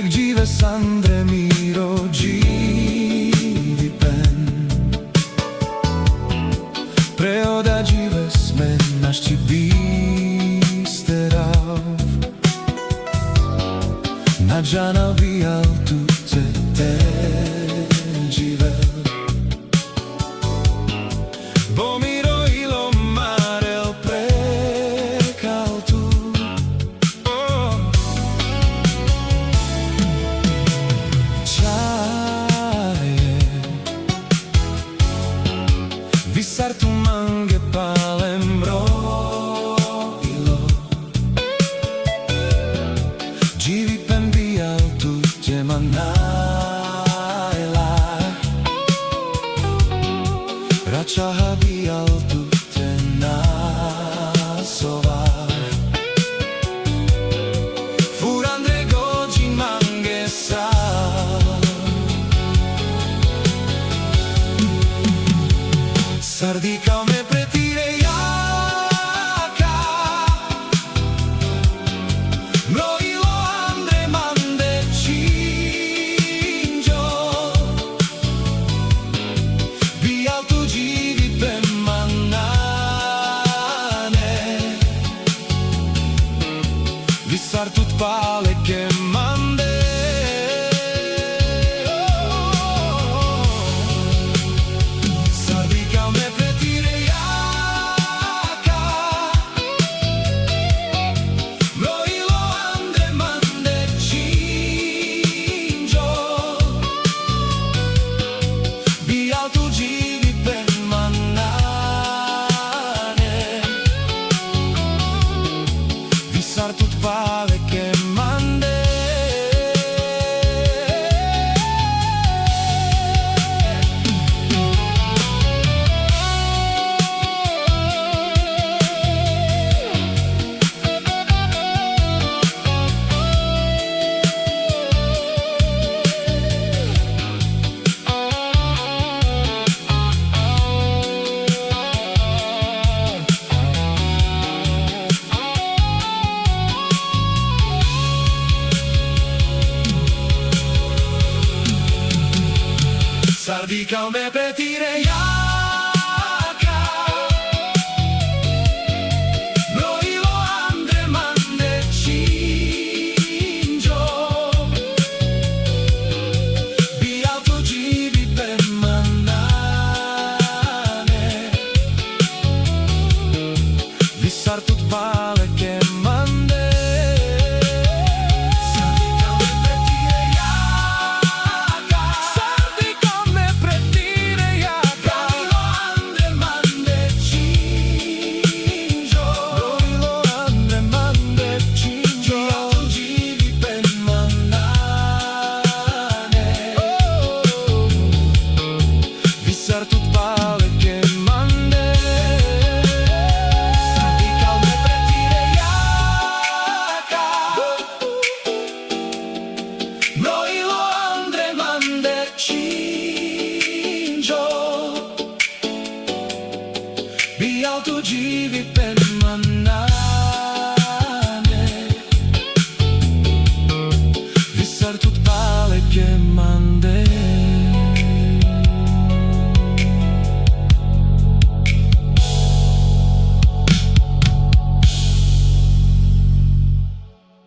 che gjive sandre miro gjivi pen Preo da gjive smen nash qi bisterav Na gjana vijal tutte te gjive Bo miro ilo marel prekal tu Visar tu mange palem brojilo Gjivi pen bijal tu tjema najla Račaha bijal tu te nasovar Furandre goji mange sa Sardi kao me pretire jaka Mrojilo andre mande činđo Bijal tu gjivi pen manane Visar tut pale ke mande Visar tut pale ke mande Sardi kao me pretire